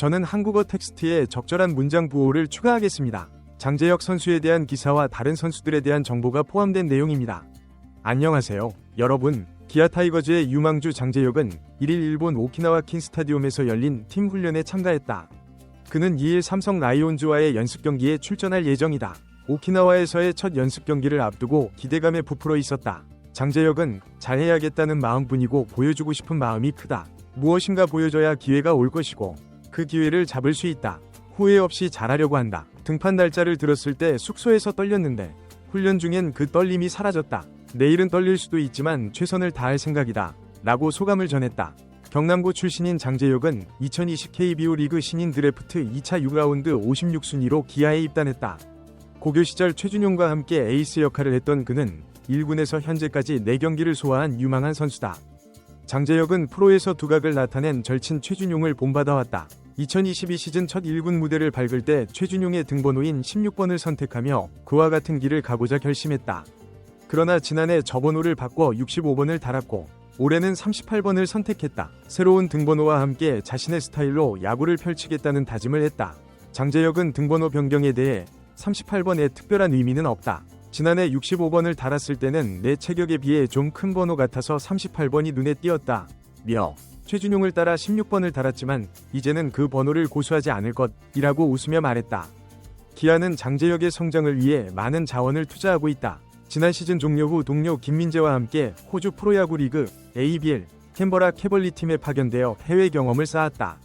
저는 한국어 텍스트에 적절한 문장 부호를 추가하겠습니다. 장재혁 선수에 대한 기사와 다른 선수들에 대한 정보가 포함된 내용입니다. 안녕하세요, 여러분. 기아 타이거즈의 유망주 장재혁은 1일 일본 오키나와 킨 스타디움에서 열린 팀 훈련에 참가했다. 그는 2일 삼성 라이온즈와의 연습 경기에 출전할 예정이다. 오키나와에서의 첫 연습 경기를 앞두고 기대감에 부풀어 있었다. 장재혁은 잘해야겠다는 마음뿐이고 보여주고 싶은 마음이 크다. 무엇인가 보여줘야 기회가 올 것이고 그 기회를 잡을 수 있다. 후회 없이 잘하려고 한다. 등판 날짜를 들었을 때 숙소에서 떨렸는데 훈련 중엔 그 떨림이 사라졌다. 내일은 떨릴 수도 있지만 최선을 다할 생각이다 라고 소감을 전했다. 경남고 출신인 장재혁은 2020 KBO 리그 신인 드래프트 2차 6라운드 56순위로 기아에 입단했다. 고교 시절 최준용과 함께 에이스 역할을 했던 그는 1군에서 현재까지 4경기를 소화한 유망한 선수다. 장재혁은 프로에서 두각을 나타낸 절친 최준용을 본받아왔다. 2022 시즌 첫 1군 무대를 밟을 때 최준용의 등번호인 16번을 선택하며 그와 같은 길을 가고자 결심했다. 그러나 지난해 저 번호를 바꿔 65번을 달았고 올해는 38번을 선택했다. 새로운 등번호와 함께 자신의 스타일로 야구를 펼치겠다는 다짐을 했다. 장재혁은 등번호 변경에 대해 38번에 특별한 의미는 없다. 지난해 65번을 달았을 때는 내 체격에 비해 좀 큰 번호 같아서 38번이 눈에 띄었다. 며 최준용을 따라 16번을 달았지만 이제는 그 번호를 고수하지 않을 것이라고 웃으며 말했다. 기아는 장재혁의 성장을 위해 많은 자원을 투자하고 있다. 지난 시즌 종료 후 동료 김민재와 함께 호주 프로야구 리그 ABL 캔버라 캐벌리 팀에 파견되어 해외 경험을 쌓았다.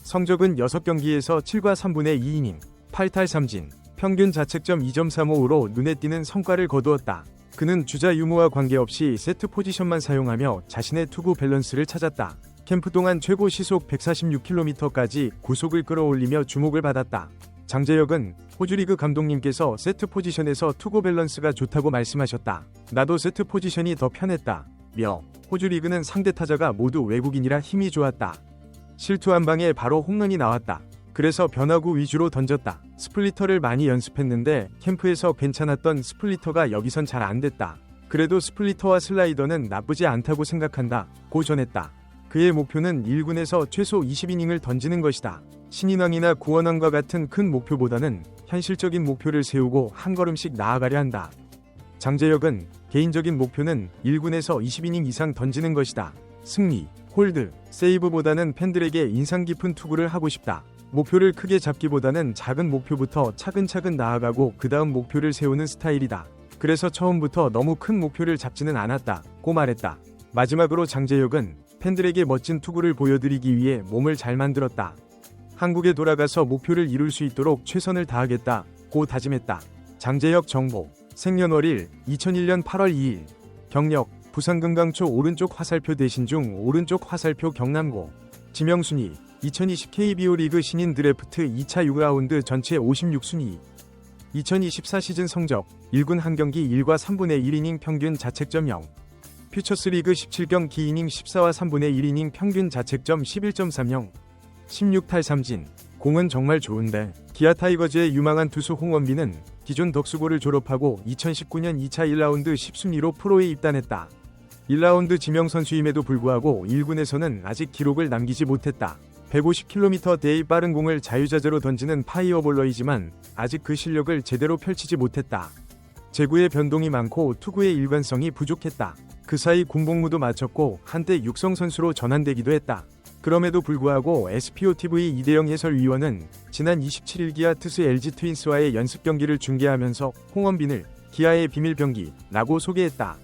성적은 6경기에서 7과 3분의 2이닝, 8탈 3진, 평균 자책점 2.35로 눈에 띄는 성과를 거두었다. 그는 주자 유무와 관계없이 세트 포지션만 사용하며 자신의 투구 밸런스를 찾았다. 캠프 동안 최고 시속 146km까지 구속을 끌어올리며 주목을 받았다. 장재혁은 호주리그 감독님께서 세트 포지션에서 투구 밸런스가 좋다고 말씀하셨다. 나도 세트 포지션이 더 편했다. 며 호주리그는 상대 타자가 모두 외국인이라 힘이 좋았다. 실투 한 방에 바로 홈런이 나왔다. 그래서 변화구 위주로 던졌다. 스플리터를 많이 연습했는데 캠프에서 괜찮았던 스플리터가 여기선 잘 안 됐다. 그래도 스플리터와 슬라이더는 나쁘지 않다고 생각한다 고 전했다. 그의 목표는 1군에서 최소 20이닝을 던지는 것이다. 신인왕이나 구원왕과 같은 큰 목표보다는 현실적인 목표를 세우고 한 걸음씩 나아가려 한다. 장재혁은 개인적인 목표는 1군에서 20이닝 이상 던지는 것이다. 승리, 홀드, 세이브보다는 팬들에게 인상 깊은 투구를 하고 싶다. 목표를 크게 잡기보다는 작은 목표부터 차근차근 나아가고 그 다음 목표를 세우는 스타일이다. 그래서 처음부터 너무 큰 목표를 잡지는 않았다 고 말했다. 마지막으로 장재혁은 팬들에게 멋진 투구를 보여드리기 위해 몸을 잘 만들었다. 한국에 돌아가서 목표를 이룰 수 있도록 최선을 다하겠다 고 다짐했다. 장재혁 정보. 생년월일 2001년 8월 2일. 경력 부산 금강초 오른쪽 화살표 대신 중 오른쪽 화살표 경남고. 지명순위 2020 KBO 리그 신인 드래프트 2차 6라운드 전체 56순위. 2024 시즌 성적 1군 한 경기 1과 3분의 1이닝 평균 자책점 0. 퓨처스리그 17경기 2이닝 14와 3분의 1이닝 평균 자책점 11.30. 16탈 3진. 공은 정말 좋은데. 기아 타이거즈의 유망한 투수 홍원빈은 기존 덕수고를 졸업하고 2019년 2차 1라운드 10순위로 프로에 입단했다. 1라운드 지명 선수임에도 불구하고 1군에서는 아직 기록을 남기지 못했다. 150km대의 빠른 공을 자유자재로 던지는 파이어볼러이지만 아직 그 실력을 제대로 펼치지 못했다. 제구의 변동이 많고 투구의 일관성이 부족했다. 그 사이 군복무도 마쳤고 한때 육성 선수로 전환되기도 했다. 그럼에도 불구하고 SPOTV 이대영 해설위원은 지난 27일 기아 투수 LG 트윈스와의 연습 경기를 중계하면서 홍원빈을 기아의 비밀병기라고 소개했다.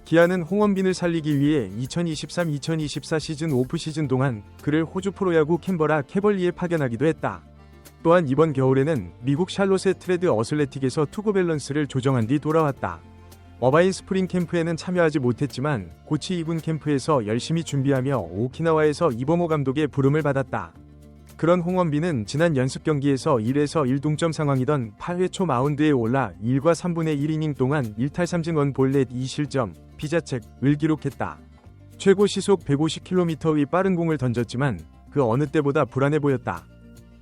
기아는 홍원빈을 살리기 위해 2023-2024 시즌 오프시즌 동안 그를 호주 프로야구 캔버라 캐벌리에 파견하기도 했다. 또한 이번 겨울에는 미국 샬롯의 트레드 어슬레틱에서 투구 밸런스를 조정한 뒤 돌아왔다. 어바인 스프링 캠프에는 참여하지 못했지만 고치 2군 캠프에서 열심히 준비하며 오키나와에서 이범호 감독의 부름을 받았다. 그런 홍원빈은 지난 연습 경기에서 1에서 1동점 상황이던 8회 초 마운드에 올라 1과 3분의 1이닝 동안 1탈 3진 원볼넷 2실점, 비자책을 기록했다. 최고 시속 150km의 빠른 공을 던졌지만 그 어느 때보다 불안해 보였다.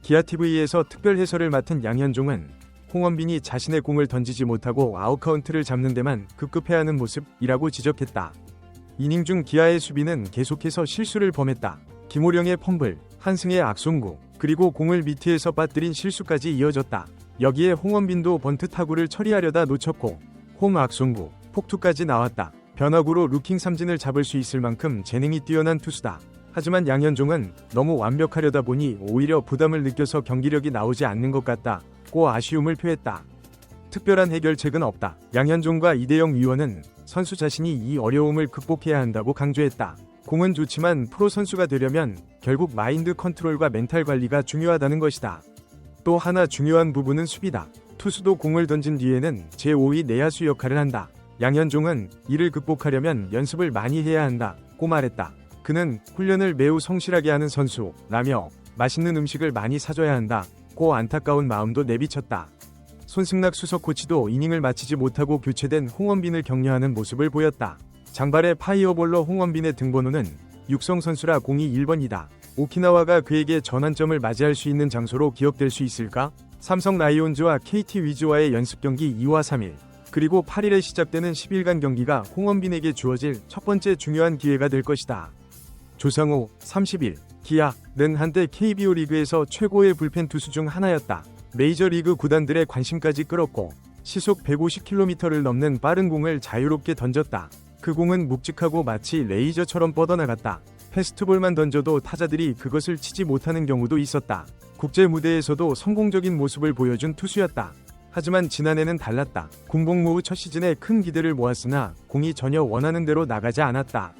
기아TV에서 특별 해설을 맡은 양현종은 홍원빈이 자신의 공을 던지지 못하고 아웃카운트를 잡는 데만 급급해하는 모습이라고 지적했다. 이닝 중 기아의 수비는 계속해서 실수를 범했다. 김호령의 펌블, 한승의 악송구, 그리고 공을 미트에서 빠뜨린 실수까지 이어졌다. 여기에 홍원빈도 번트 타구를 처리하려다 놓쳤고 홈 악송구, 폭투까지 나왔다. 변화구로 루킹 삼진을 잡을 수 있을 만큼 재능이 뛰어난 투수다. 하지만 양현종은 너무 완벽하려다 보니 오히려 부담을 느껴서 경기력이 나오지 않는 것 같다고 아쉬움을 표했다. 특별한 해결책은 없다. 양현종과 이대영 위원은 선수 자신이 이 어려움을 극복해야 한다고 강조했다. 공은 좋지만 프로 선수가 되려면 결국 마인드 컨트롤과 멘탈 관리가 중요하다는 것이다. 또 하나 중요한 부분은 수비다. 투수도 공을 던진 뒤에는 제5위 내야수 역할을 한다. 양현종은 이를 극복하려면 연습을 많이 해야 한다고 말했다. 그는 훈련을 매우 성실하게 하는 선수라며 맛있는 음식을 많이 사줘야 한다고 안타까운 마음도 내비쳤다. 손승락 수석 코치도 이닝을 마치지 못하고 교체된 홍원빈을 격려하는 모습을 보였다. 장발의 파이어볼러 홍원빈의 등번호는 육성 선수라 01번이다. 오키나와가 그에게 전환점을 맞이할 수 있는 장소로 기억될 수 있을까? 삼성 라이온즈와 KT 위즈와의 연습 경기 2와 3일, 그리고 8일에 시작되는 10일간 경기가 홍원빈에게 주어질 첫 번째 중요한 기회가 될 것이다. 조상우, 30일, 기아는 한때 KBO 리그에서 최고의 불펜 투수 중 하나였다. 메이저리그 구단들의 관심까지 끌었고 시속 150km를 넘는 빠른 공을 자유롭게 던졌다. 그 공은 묵직하고 마치 레이저처럼 뻗어나갔다. 패스트볼만 던져도 타자들이 그것을 치지 못하는 경우도 있었다. 국제 무대에서도 성공적인 모습을 보여준 투수였다. 하지만 지난해는 달랐다. 군복무 첫 시즌에 큰 기대를 모았으나 공이 전혀 원하는 대로 나가지 않았다.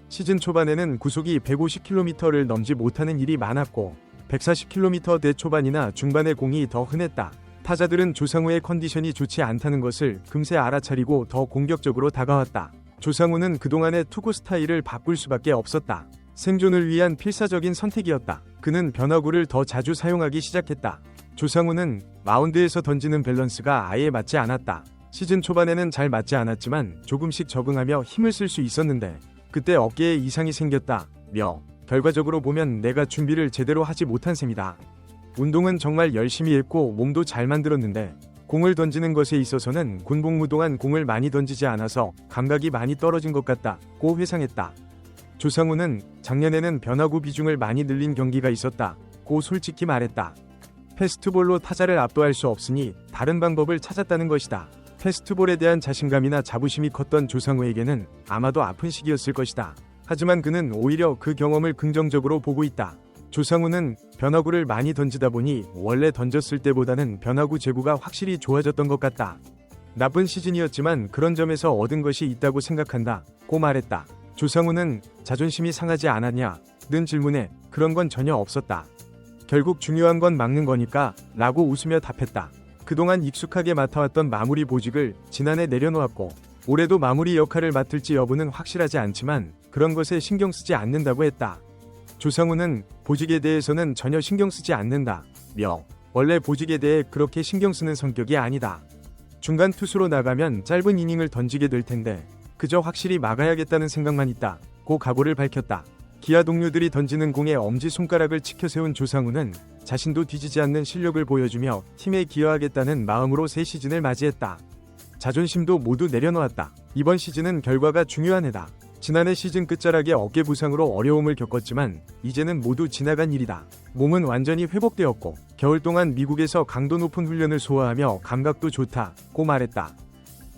시즌 초반에는 구속이 150km를 넘지 못하는 일이 많았고 140km대 초반이나 중반의 공이 더 흔했다. 타자들은 조상우의 컨디션이 좋지 않다는 것을 금세 알아차리고 더 공격적으로 다가왔다. 조상우는 그동안의 투구 스타일을 바꿀 수밖에 없었다. 생존을 위한 필사적인 선택이었다. 그는 변화구를 더 자주 사용하기 시작했다. 조상우는 마운드에서 던지는 밸런스가 아예 맞지 않았다. 시즌 초반에는 잘 맞지 않았지만 조금씩 적응하며 힘을 쓸 수 있었는데 그때 어깨에 이상이 생겼다며 결과적으로 보면 내가 준비를 제대로 하지 못한 셈이다. 운동은 정말 열심히 했고 몸도 잘 만들었는데 공을 던지는 것에 있어서는 군복무 동안 공을 많이 던지지 않아서 감각이 많이 떨어진 것 같다고 회상했다. 조상우는 작년에는 변화구 비중을 많이 늘린 경기가 있었다고 솔직히 말했다. 패스트볼로 타자를 압도할 수 없으니 다른 방법을 찾았다는 것이다. 패스트볼에 대한 자신감이나 자부심이 컸던 조상우에게는 아마도 아픈 시기였을 것이다. 하지만 그는 오히려 그 경험을 긍정적으로 보고 있다. 조상우는 변화구를 많이 던지다 보니 원래 던졌을 때보다는 변화구 제구가 확실히 좋아졌던 것 같다. 나쁜 시즌이었지만 그런 점에서 얻은 것이 있다고 생각한다고 말했다. 조상우는 자존심이 상하지 않았냐?는 질문에 그런 건 전혀 없었다. 결국 중요한 건 막는 거니까 라고 웃으며 답했다. 그동안 익숙하게 맡아왔던 마무리 보직을 지난해 내려놓았고 올해도 마무리 역할을 맡을지 여부는 확실하지 않지만 그런 것에 신경 쓰지 않는다고 했다. 조상우는 보직에 대해서는 전혀 신경 쓰지 않는다며 원래 보직에 대해 그렇게 신경 쓰는 성격이 아니다. 중간 투수로 나가면 짧은 이닝을 던지게 될 텐데 그저 확실히 막아야겠다는 생각만 있다고 각오를 밝혔다. 기아 동료들이 던지는 공에 엄지손가락을 치켜세운 조상우는 자신도 뒤지지 않는 실력을 보여주며 팀에 기여하겠다는 마음으로 새 시즌을 맞이했다. 자존심도 모두 내려놓았다. 이번 시즌은 결과가 중요한 해다. 지난해 시즌 끝자락에 어깨 부상으로 어려움을 겪었지만 이제는 모두 지나간 일이다. 몸은 완전히 회복되었고 겨울 동안 미국에서 강도 높은 훈련을 소화하며 감각도 좋다고 말했다.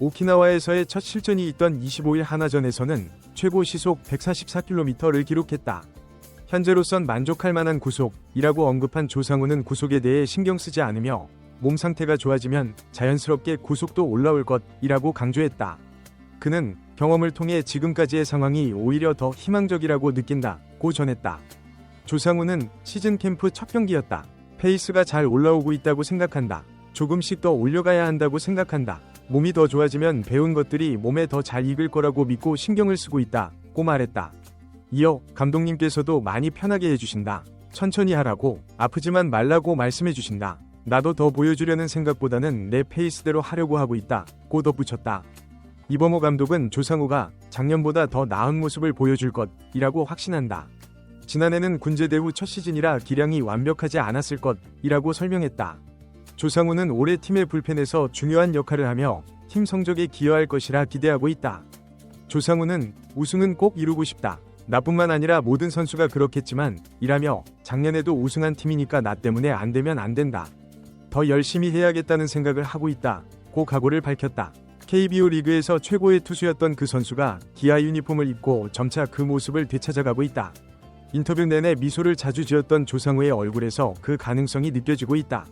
오키나와에서의 첫 실전이 있던 25일 하나전에서는 최고 시속 144km를 기록했다. 현재로선 만족할 만한 구속이라고 언급한 조상우는 구속에 대해 신경 쓰지 않으며 몸 상태가 좋아지면 자연스럽게 구속도 올라올 것이라고 강조했다. 그는 경험을 통해 지금까지의 상황이 오히려 더 희망적이라고 느낀다고 전했다. 조상우는 시즌 캠프 첫 경기였다. 페이스가 잘 올라오고 있다고 생각한다. 조금씩 더 올려가야 한다고 생각한다. 몸이 더 좋아지면 배운 것들이 몸에 더 잘 익을 거라고 믿고 신경을 쓰고 있다고 말했다. 이어 감독님께서도 많이 편하게 해주신다. 천천히 하라고, 아프지만 말라고 말씀해 주신다. 나도 더 보여주려는 생각보다는 내 페이스대로 하려고 하고 있다고 덧붙였다. 이범호 감독은 조상우가 작년보다 더 나은 모습을 보여줄 것이라고 확신한다. 지난해는 군제대 후 첫 시즌이라 기량이 완벽하지 않았을 것이라고 설명했다. 조상우는 올해 팀의 불펜에서 중요한 역할을 하며 팀 성적에 기여할 것이라 기대하고 있다. 조상우는 우승은 꼭 이루고 싶다. 나뿐만 아니라 모든 선수가 그렇겠지만 이라며 작년에도 우승한 팀이니까 나 때문에 안 되면 안 된다. 더 열심히 해야겠다는 생각을 하고 있다. 고 각오를 밝혔다. KBO 리그에서 최고의 투수였던 그 선수가 기아 유니폼을 입고 점차 그 모습을 되찾아가고 있다. 인터뷰 내내 미소를 자주 지었던 조상우의 얼굴에서 그 가능성이 느껴지고 있다.